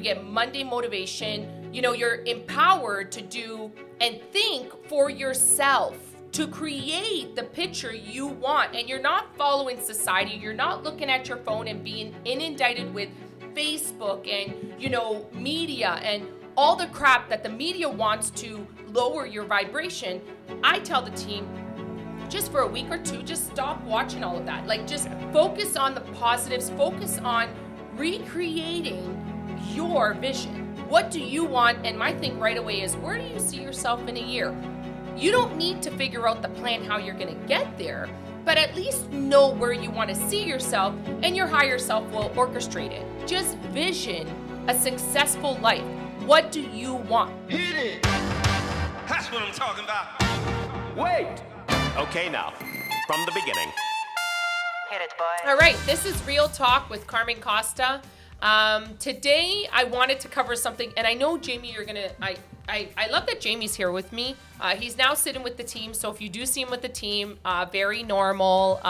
You get Monday motivation. You know, you're empowered to do and think for yourself, to create the picture you want. And you're not following society. You're not looking at your phone and being inundated with Facebook and, you know, media and all the crap that the media wants to lower your vibration. I tell the team, just for a week or two, just stop watching all of that. Like, just focus on the positives, focus on recreating your vision. What do you want? And my thing right away is, where do you see yourself in a year? You don't need to figure out the plan how you're going to get there, but at least know where you want to see yourself, and your higher self will orchestrate it. Just vision a successful life. What do you want? Hit it! That's what I'm talking about. Wait! Okay, now, from the beginning. Hit it, boy. All right, this is Real Talk with Carmen Costa. Today, I wanted to cover something, and I know, Jamie, you're going to... I love that Jamie's here with me. He's now sitting with the team, so if you do see him with the team, very normal,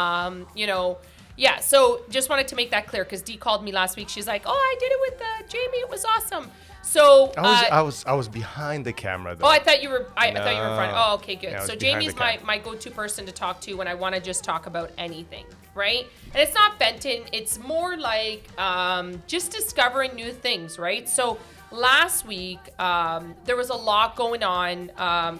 you know. Yeah, so just wanted to make that clear, because Dee called me last week. She's like, oh, I did it with Jamie. It was awesome. So I was behind the camera though. Oh, I thought you were. I thought you were in front. Oh, okay, good. Yeah, so Jamie's my go-to person to talk to when I want to just talk about anything, right? And it's not venting. It's more like just discovering new things, right? So last week there was a lot going on,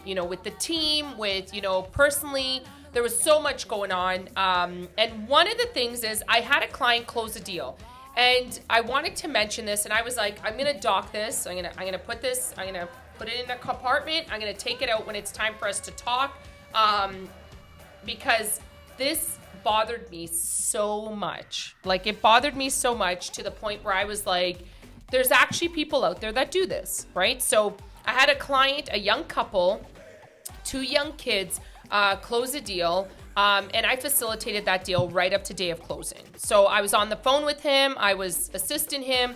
you know, with the team, with, you know, personally. There was so much going on, and one of the things is I had a client close a deal. And I wanted to mention this, and I was like, I'm gonna dock this. I'm gonna put it in a compartment. I'm gonna take it out when it's time for us to talk, because this bothered me so much. Like, it bothered me so much to the point where I was like, there's actually people out there that do this, right? So I had a client, a young couple, 2 young kids, close a deal. And I facilitated that deal right up to day of closing. So I was on the phone with him. I was assisting him.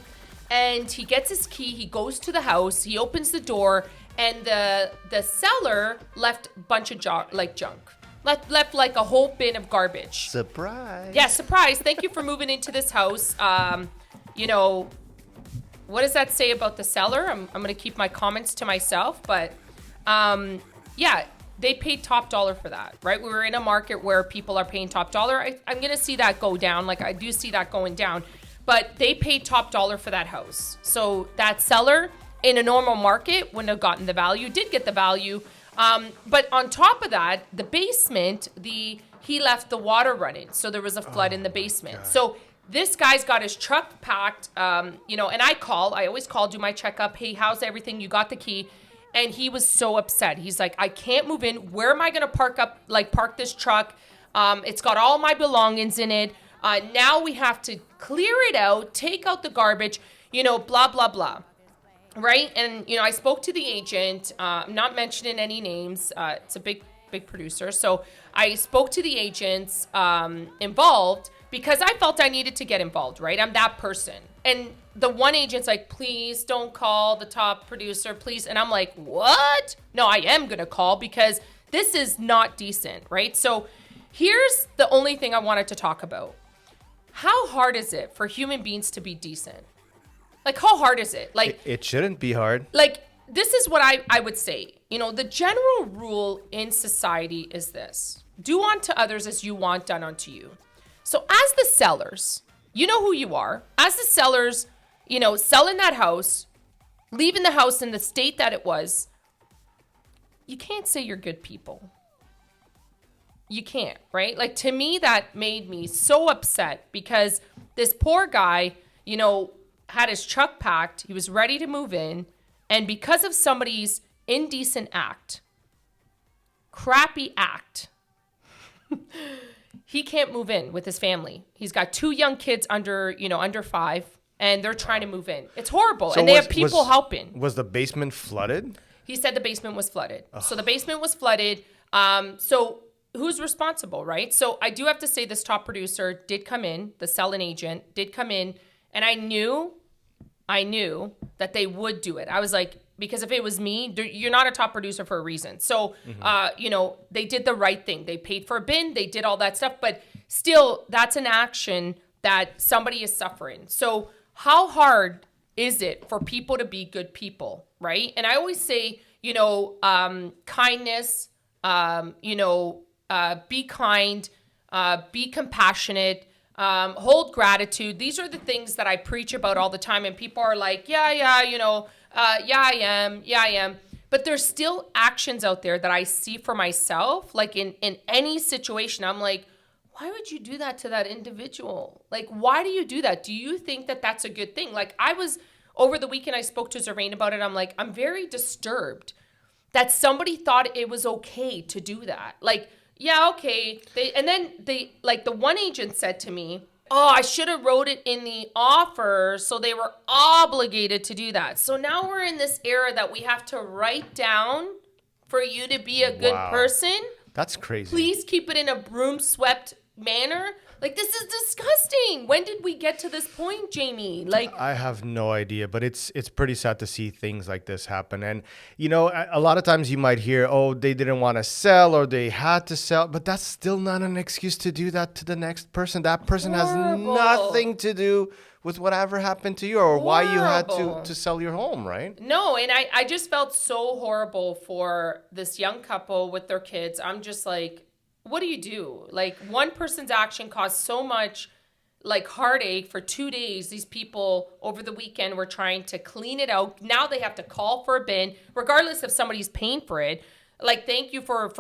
And he gets his key. He goes to the house. He opens the door. And the seller left a bunch of junk. Left like a whole bin of garbage. Surprise. Yeah, surprise. Thank you for moving into this house. You know, what does that say about the seller? I'm going to keep my comments to myself. But, yeah. They paid top dollar for that, right? We were in a market where people are paying top dollar. I'm going to see that go down. Like, I do see that going down. But they paid top dollar for that house. So that seller in a normal market wouldn't have gotten the value, did get the value. But on top of that, the basement, he left the water running. So there was a flood in the basement. God. So this guy's got his truck packed, you know, and I always call, do my checkup. Hey, how's everything? You got the key? And he was so upset. He's like, I can't move in. Where am I going to park this truck? It's got all my belongings in it. Now we have to clear it out, take out the garbage, you know, blah, blah, blah. Right? And, you know, I spoke to the agent, not mentioning any names. It's a big producer. So I spoke to the agents involved because I felt I needed to get involved, right? I'm that person. And the one agent's like, please don't call the top producer, please. And I'm like, what? No, I am going to call because this is not decent, right? So here's the only thing I wanted to talk about. How hard is it for human beings to be decent? Like, how hard is it? Like, it shouldn't be hard. Like, this is what I would say. You know, the general rule in society is this: do unto others as you want done unto you. So as the sellers, you know who you are. As the sellers, you know, selling that house, leaving the house in the state that it was, you can't say you're good people. You can't, right? Like, to me, that made me so upset because this poor guy, you know, had his truck packed. He was ready to move in. And because of somebody's indecent act, crappy act, he can't move in with his family. He's got 2 young kids under 5, and they're trying to move in. It's horrible. So and they have people helping. Was the basement flooded? He said the basement was flooded. Ugh. So the basement was flooded. So who's responsible, right? So I do have to say this top producer did come in, the selling agent did come in, and I knew that they would do it. I was like, because if it was me, you're not a top producer for a reason. So, you know, they did the right thing. They paid for a bin. They did all that stuff. But still, that's an action that somebody is suffering. So how hard is it for people to be good people, right? And I always say, kindness, be kind, be compassionate, hold gratitude. These are the things that I preach about all the time. And people are like, yeah, I am. But there's still actions out there that I see for myself. Like in any situation, I'm like, why would you do that to that individual? Like, why do you do that? Do you think that that's a good thing? Like, over the weekend, I spoke to Zervain about it. I'm like, I'm very disturbed that somebody thought it was okay to do that. Like, yeah, okay. The one agent said to me, oh, I should have wrote it in the offer, so they were obligated to do that. So now we're in this era that we have to write down for you to be a good person. That's crazy. Please keep it in a broom swept manner. Like, this is disgusting. When did we get to this point, Jamie? Like, I have no idea, but it's pretty sad to see things like this happen. And, a lot of times you might hear, oh, they didn't want to sell or they had to sell, but that's still not an excuse to do that to the next person. That person has nothing to do with whatever happened to you or why you had to sell your home, right? No, and I just felt so horrible for this young couple with their kids. I'm just like, what do you do? Like, one person's action caused so much like heartache for 2 days. These people over the weekend were trying to clean it out. Now they have to call for a bin, regardless if somebody's paying for it. Like, thank you for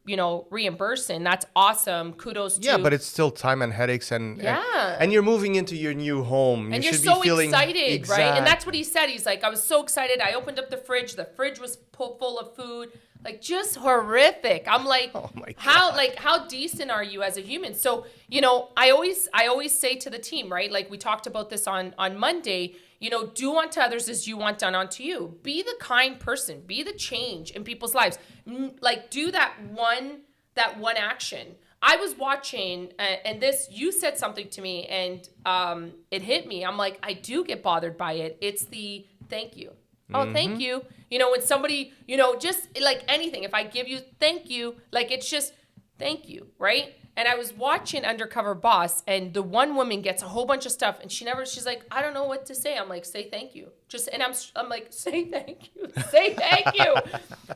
reimbursing. That's awesome. Kudos to Yeah, but it's still time and headaches and you're moving into your new home. And you you're should so be feeling excited, right? And that's what he said. He's like, I was so excited. I opened up the fridge. The fridge was full of food. Like, just horrific. I'm like, oh my God. how decent are you as a human? So, I always say to the team, right? Like, we talked about this on Monday, do unto others as you want done unto you. Be the kind person, be the change in people's lives. Like, do that one action. I was watching, and you said something to me, and it hit me. I'm like, I do get bothered by it. It's the thank you. Oh, thank you. When somebody, just like anything, if I give you thank you, like, it's just thank you, right? And I was watching Undercover Boss, and the one woman gets a whole bunch of stuff, and she's like, I don't know what to say. I'm like, say thank you. And I'm like, say thank you. Say thank you.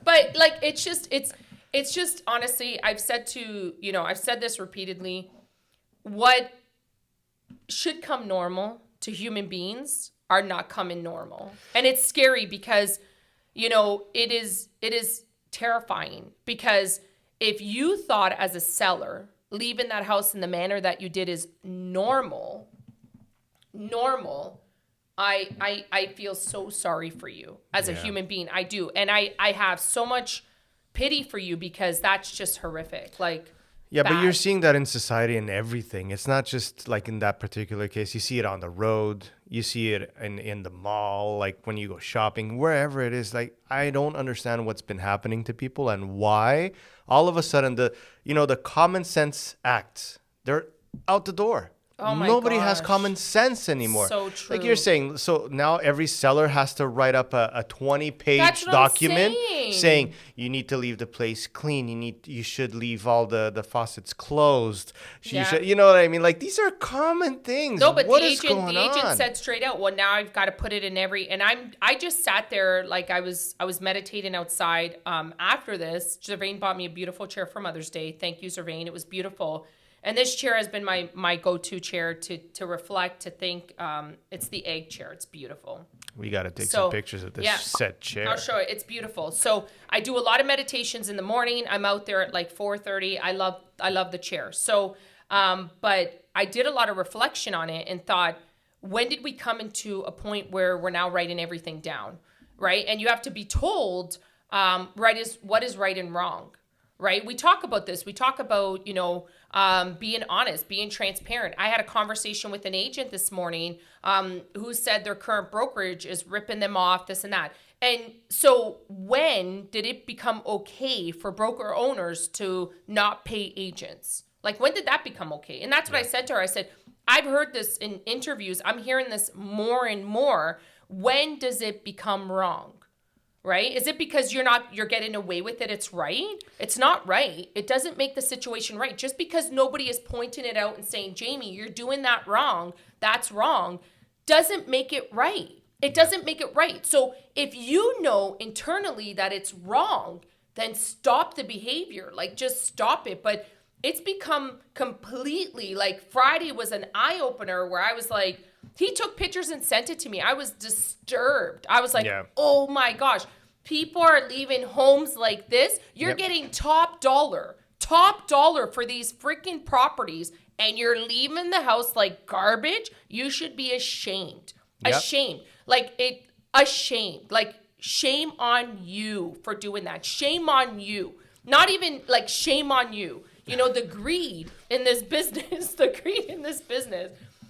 But like, it's just honestly, I've said this repeatedly, what should come normal to human beings are not coming normal. And it's scary because, it is terrifying, because if you thought as a seller, leaving that house in the manner that you did is normal, I feel so sorry for you as a human being. I do. And I have so much pity for you, because that's just horrific. Like, yeah, but you're seeing that in society and everything. It's not just like in that particular case. You see it on the road. You see it in the mall, like when you go shopping, wherever it is. Like, I don't understand what's been happening to people and why all of a sudden the common sense acts, they're out the door. Oh my Nobody has gosh. common sense anymore. So true. Like you're saying, so now every seller has to write up a 20-page document saying you need to leave the place clean. You should leave all the faucets closed. You should, you know what I mean? Like, these are common things. No, but what the is going agent on? said straight out, well, now I've got to put it in and I just sat there like I was meditating outside after this. Zervain bought me a beautiful chair for Mother's Day. Thank you, Zervain. It was beautiful. And this chair has been my go-to chair to reflect, to think. It's the egg chair. It's beautiful. We got to take some pictures of this set chair. I'll show it. It's beautiful. So I do a lot of meditations in the morning. I'm out there at like 4:30. I love the chair. So, but I did a lot of reflection on it and thought, when did we come into a point where we're now writing everything down, right? And you have to be told what is right and wrong. Right? We talk about this. We talk about, being honest, being transparent. I had a conversation with an agent this morning who said their current brokerage is ripping them off, this and that. And so when did it become okay for broker owners to not pay agents? Like, when did that become okay? And that's what I said to her. I said, I've heard this in interviews. I'm hearing this more and more. When does it become wrong? Right? Is it because you're getting away with it? It's right. It's not right. It doesn't make the situation right. Just because nobody is pointing it out and saying, Jamie, you're doing that wrong, that's wrong, doesn't make it right. It doesn't make it right. So if you know internally that it's wrong, then stop the behavior. Like, just stop it. But it's become completely, like, Friday was an eye-opener where I was like, he took pictures and sent it to me. I was disturbed. I was like, oh my gosh, people are leaving homes like this. You're getting top dollar for these freaking properties, and you're leaving the house like garbage. You should be ashamed. Ashamed. Ashamed. Like, shame on you for doing that. Shame on you. Not even like shame on you. You know, the greed in this business,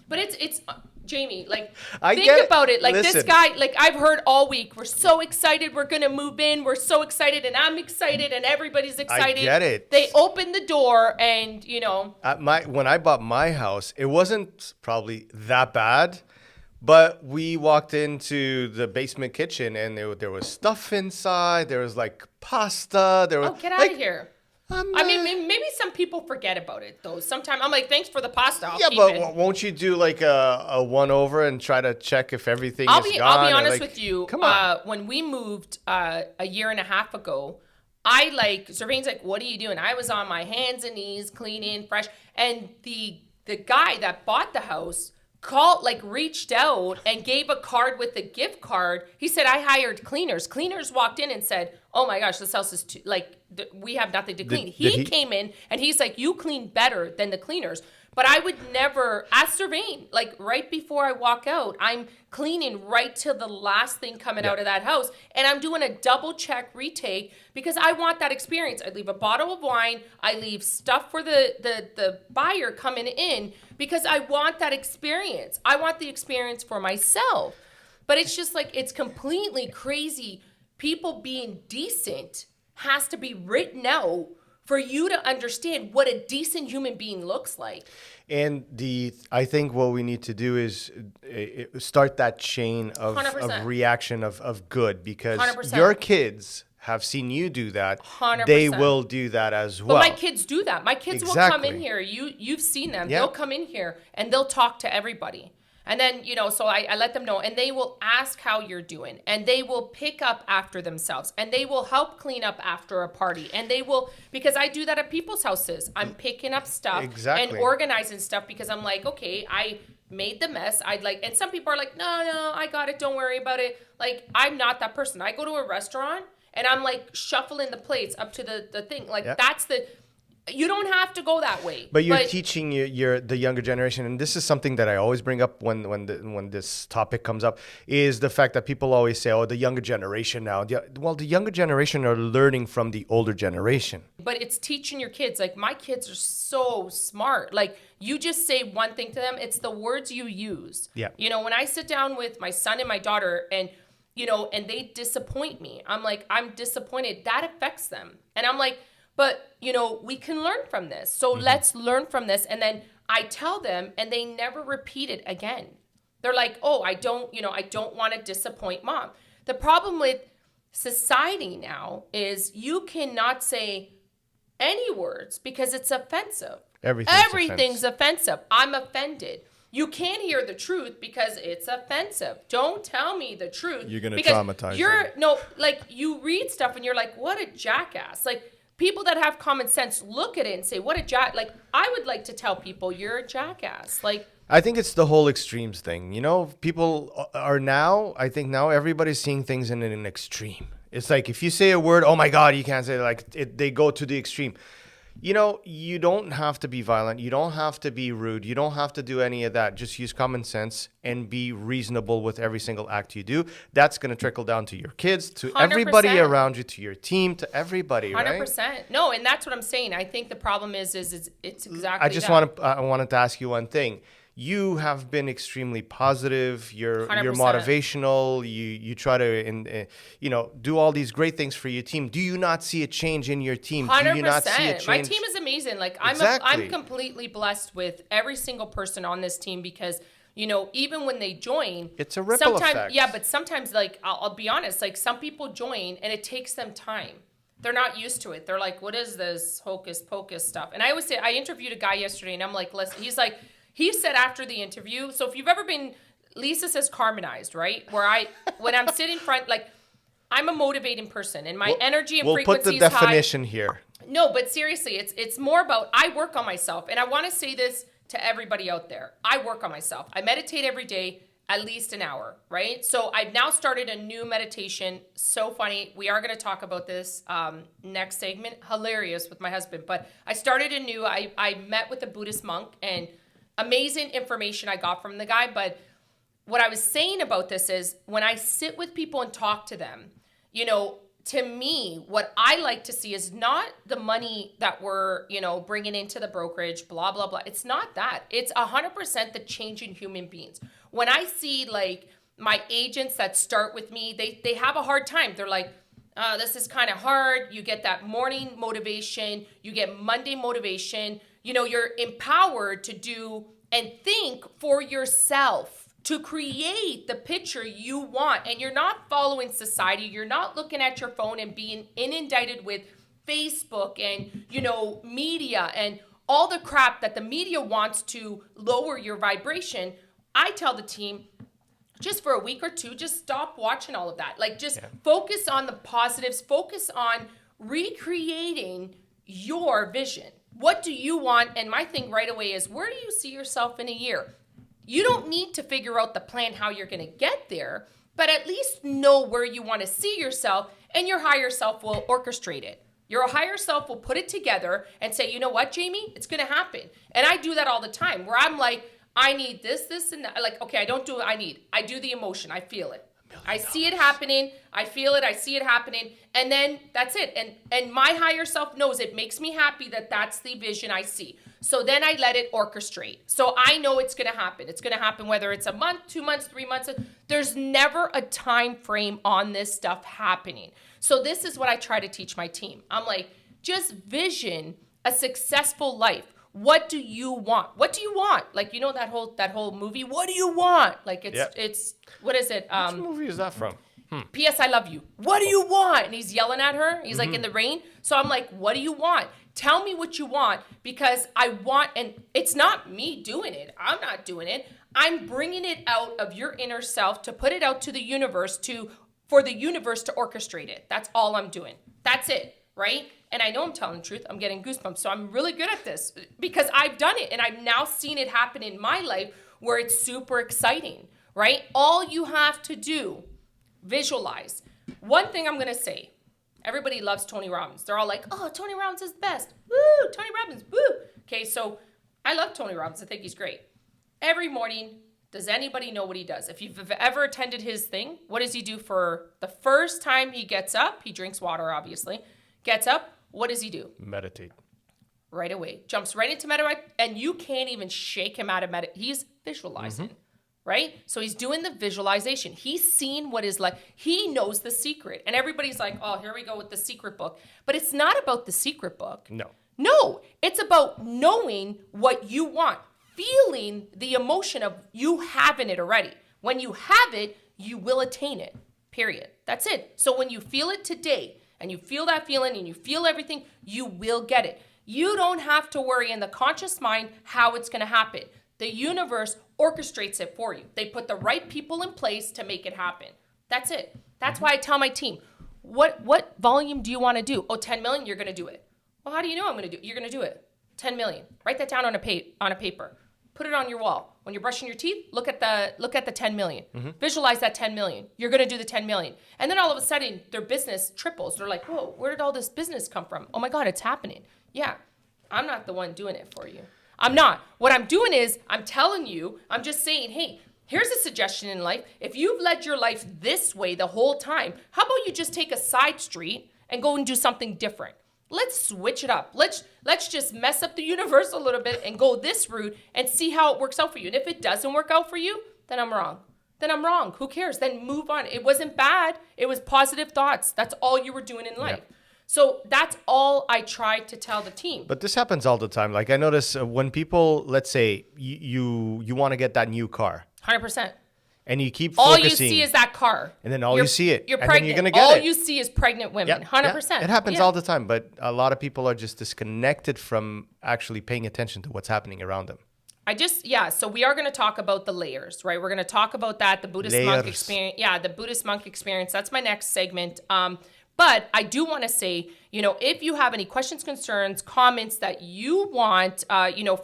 But it's Jamie, like, think about it. Like, listen, this guy, like, I've heard all week, we're so excited, we're going to move in. We're so excited, and I'm excited, and everybody's excited. I get it. They opened the door, and, you know. When I bought my house, it wasn't probably that bad. But we walked into the basement kitchen, and there was stuff inside. There was, like, pasta. There was, get out of here. I mean, maybe some people forget about it, though. Sometimes I'm like, thanks for the pasta. I'll keep it. Won't you do, like, a one-over and try to check if everything is gone? I'll be honest with you. Come on. When we moved a year and a half ago, Servane's like, what are you doing? I was on my hands and knees, cleaning, fresh. And the guy that bought the house reached out and gave a card with a gift card. He said, I hired cleaners. Cleaners walked in and said, oh my gosh, this house is too, we have nothing to clean. He came in and he's like, you clean better than the cleaners. But I would never, ask Servane, like, right before I walk out, I'm cleaning right to the last thing coming out of that house. And I'm doing a double check retake because I want that experience. I leave a bottle of wine. I leave stuff for the buyer coming in because I want that experience. I want the experience for myself. But it's just like, it's completely crazy. People being decent has to be written out for you to understand what a decent human being looks like. And I think what we need to do is start that chain of reaction of good, because 100%. Your kids have seen you do that. 100%. They will do that as well. But my kids do that. My kids will come in here. You've seen them. They'll come in here and they'll talk to everybody. And then, you know, so I let them know, and they will ask how you're doing, and they will pick up after themselves, and they will help clean up after a party, and they will, because I do that at people's houses. I'm picking up stuff and organizing stuff because I'm like, okay, I made the mess. And some people are like, no, I got it. Don't worry about it. Like, I'm not that person. I go to a restaurant and I'm like shuffling the plates up to the thing. Like, you don't have to go that way. But you're teaching the younger generation, and this is something that I always bring up when this topic comes up, is the fact that people always say, oh, the younger generation now. Well, the younger generation are learning from the older generation. But it's teaching your kids. Like, my kids are so smart. Like, you just say one thing to them, it's the words you use. Yeah. You know, when I sit down with my son and my daughter and, you know, and they disappoint me, I'm like, I'm disappointed. That affects them. And I'm like, but, you know, we can learn from this. So let's learn from this. And then I tell them, and they never repeat it again. They're like, oh, I don't want to disappoint mom. The problem with society now is you cannot say any words because it's offensive. Everything's offensive. I'm offended. You can't hear the truth because it's offensive. Don't tell me the truth. You're going to traumatize them. No, like, you read stuff and you're like, what a jackass. Like, people that have common sense look at it and say, what a like, I would like to tell people you're a jackass. Like, I think it's the whole extremes thing. You know, people are now, I think now everybody's seeing things in an extreme. It's like, if you say a word, oh my God, you can't say it. Like, they go to the extreme. You know, you don't have to be violent. You don't have to be rude. You don't have to do any of that. Just use common sense and be reasonable with every single act you do. That's going to trickle down to your kids, to 100%. Everybody around you, to your team, to everybody, 100%. Right? No, and that's what I'm saying. I think the problem is it's exactly I wanted to ask you one thing. You have been extremely positive. You're motivational. You try to do all these great things for your team. Do you not see a change in your team? 100%. Do you not see a change? My team is amazing. Like, I'm completely blessed with every single person on this team because, you know, even when they join, it's a ripple effect. Yeah, but sometimes, like, I'll be honest, like, some people join and it takes them time. They're not used to it. They're like, what is this hocus pocus stuff? And I always say, I interviewed a guy yesterday and I'm like, listen, he said after the interview, so if you've ever been Lisa says harmonized, right? When I'm sitting front, like, I'm a motivating person, and my energy and frequency We'll is put the definition here. No, but seriously, it's more about, I work on myself, and I want to say this to everybody out there. I work on myself. I meditate every day, at least an hour, right? So I've now started a new meditation. So funny. We are going to talk about this next segment. Hilarious with my husband. But I started a new, I met with a Buddhist monk, and amazing information I got from the guy. But what I was saying about this is, when I sit with people and talk to them, you know, to me, what I like to see is not the money that we're, you know, bringing into the brokerage, blah, blah, blah. It's not that. It's 100% the change in human beings. When I see, like, my agents that start with me, they have a hard time. They're like, this is kind of hard. You get that morning motivation. You get Monday motivation. You know, you're empowered to do and think for yourself, to create the picture you want. And you're not following society. You're not looking at your phone and being inundated with Facebook and, you know, media and all the crap that the media wants to lower your vibration. I tell the team, just for a week or two, just stop watching all of that. Like, just focus on the positives. Focus on recreating your vision. What do you want? And my thing right away is, where do you see yourself in a year? You don't need to figure out the plan how you're going to get there, but at least know where you want to see yourself, and your higher self will orchestrate it. Your higher self will put it together and say, you know what, Jamie, it's going to happen. And I do that all the time, where I'm like, I need this, and that. Like, okay, I don't do what I need. I do the emotion. I feel it. I see it happening. I feel it. I see it happening. And then that's it. And my higher self knows it makes me happy that that's the vision I see. So then I let it orchestrate. So I know it's going to happen. It's going to happen whether it's a month, 2 months, 3 months. There's never a time frame on this stuff happening. So this is what I try to teach my team. I'm like, just vision a successful life. What do you want? What do you want? Like, you know, that whole movie, What Do You Want? Like, it's what is it? Which movie is that from? P.S. I Love You. What do you want? And he's yelling at her. He's like in the rain. So I'm like, what do you want? Tell me what you want, because I want, and it's not me doing it. I'm not doing it. I'm bringing it out of your inner self to put it out to the universe, for the universe to orchestrate it. That's all I'm doing. That's it, right? And I know I'm telling the truth. I'm getting goosebumps. So I'm really good at this because I've done it, and I've now seen it happen in my life where it's super exciting, right? All you have to do, visualize. One thing I'm going to say, everybody loves Tony Robbins. They're all like, oh, Tony Robbins is the best. Woo, Tony Robbins, woo. Okay, so I love Tony Robbins. I think he's great. Every morning, does anybody know what he does? If you've ever attended his thing, what does he do for the first time he gets up? He drinks water, obviously. Gets up. What does he do? Meditate. Right away. Jumps right into meditate, and you can't even shake him out of meditate. He's visualizing, right? So he's doing the visualization. He's seen what is like. He knows the secret. And everybody's like, oh, here we go with the secret book. But it's not about the secret book. No, it's about knowing what you want, feeling the emotion of you having it already. When you have it, you will attain it, period. That's it. So when you feel it today, and you feel that feeling and you feel everything, you will get it. You don't have to worry in the conscious mind how it's going to happen. The universe orchestrates it for you. They put the right people in place to make it happen. That's it. That's why I tell my team, what volume do you want to do? Oh, 10 million, you're going to do it. Well, how do you know I'm going to do it? You're going to do it. 10 million. Write that down on a paper. Put it on your wall. When you're brushing your teeth, look at the 10 million. Visualize that 10 million. You're going to do the 10 million. And then all of a sudden, their business triples. They're like, whoa, where did all this business come from? Oh my God, it's happening. Yeah, I'm not the one doing it for you. I'm not. What I'm doing is I'm telling you, I'm just saying, hey, here's a suggestion in life. If you've led your life this way the whole time, how about you just take a side street and go and do something different? Let's switch it up. Let's just mess up the universe a little bit and go this route and see how it works out for you. And if it doesn't work out for you, then I'm wrong. Who cares? Then move on. It wasn't bad. It was positive thoughts. That's all you were doing in life. Yeah. So that's all I try to tell the team. But this happens all the time. Like I notice when people, let's say you want to get that new car. 100%. And you keep all focusing. You see is that car. And then you see it. You're and pregnant. Then you're going to get all it. You see is pregnant women. 100%. Yeah. It happens all the time. But a lot of people are just disconnected from actually paying attention to what's happening around them. So we are going to talk about the layers, right? We're going to talk about that, the Buddhist monk Layers. experience. Yeah, the Buddhist monk experience. That's my next segment. But I do want to say, if you have any questions, concerns, comments that you want,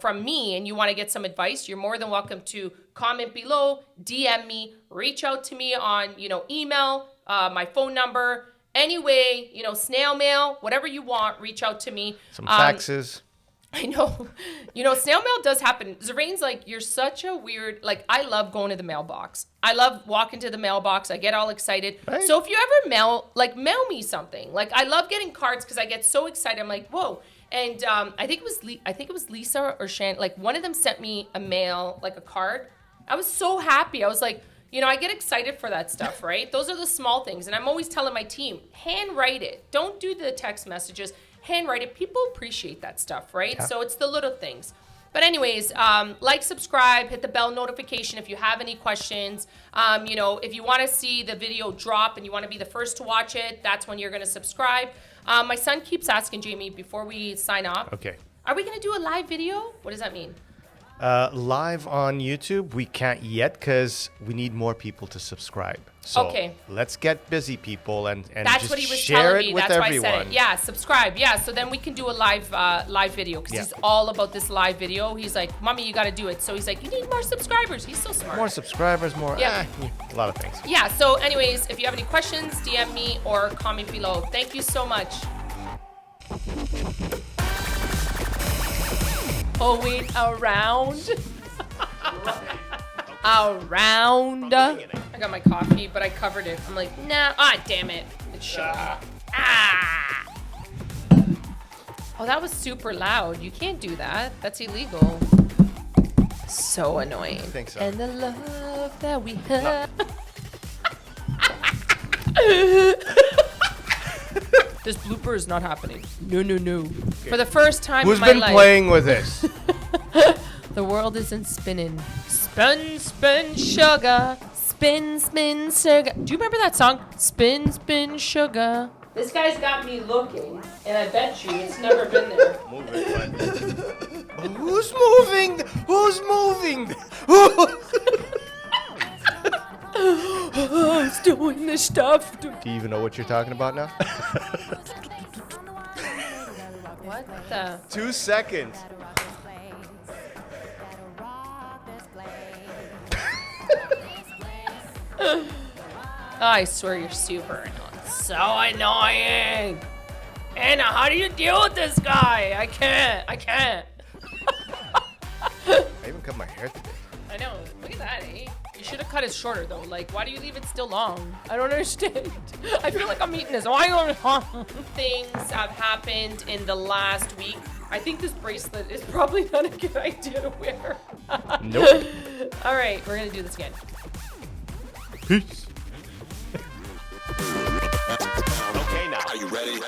from me and you want to get some advice, you're more than welcome to comment below, DM me, reach out to me on, email, my phone number, anyway, snail mail, whatever you want, reach out to me. Some faxes. I know. Snail mail does happen. Zorane's like, you're such a weird, I love going to the mailbox. I love walking to the mailbox. I get all excited. Right. So if you ever mail me something. I love getting cards because I get so excited. I'm like, whoa. And I think it was Lisa or Shan. One of them sent me a mail, a card. I was so happy. I was like, I get excited for that stuff, right? Those are the small things. And I'm always telling my team, handwrite it. Don't do the text messages. Handwrite it. People appreciate that stuff, right? Yeah. So it's the little things. But anyways, subscribe, hit the bell notification if you have any questions. If you want to see the video drop and you want to be the first to watch it, that's when you're going to subscribe. My son keeps asking, Jamie, before we sign off. Okay. Are we going to do a live video? What does that mean? Live on YouTube, we can't yet because we need more people to subscribe. So Okay. let's get busy, people, and That's just what he was share telling it me. with That's everyone. why I said it. Yeah, subscribe. Yeah, so then we can do a live video because Yeah. he's all about this live video. He's like, Mommy, you got to do it. So he's like, you need more subscribers. He's so smart. More subscribers, more. Yeah. A lot of things. Yeah, so anyways, if you have any questions, DM me or comment below. Thank you so much. Oh, wait, around. Around. I got my coffee, but I covered it. I'm like, nah. Ah, damn it. It's sugar. Ah. Oh, that was super loud. You can't do that. That's illegal. So annoying. I think so. And the love that we have. This blooper is not happening. No, no, no. For the first time Who's in my been life, playing with this? the world isn't spinning. Spin, spin, sugar. Spin, spin, sugar. Do you remember that song? Spin, spin, sugar. This guy's got me looking, and I bet you it's never been there. Move it, bud. Who's moving? Who's moving? It's doing this stuff. Do you even know what you're talking about now? What the? 2 seconds. I swear you're super annoying. So annoying. Anna, how do you deal with this guy? I can't. I even cut my hair today. I know. Look at that, eh? You should have cut it shorter, though. Why do you leave it still long? I don't understand. I feel like I'm eating this. Why things have happened in the last week. I think this bracelet is probably not a good idea to wear. Nope. All right, we're going to do this again. Peace. Okay, now. Are you ready?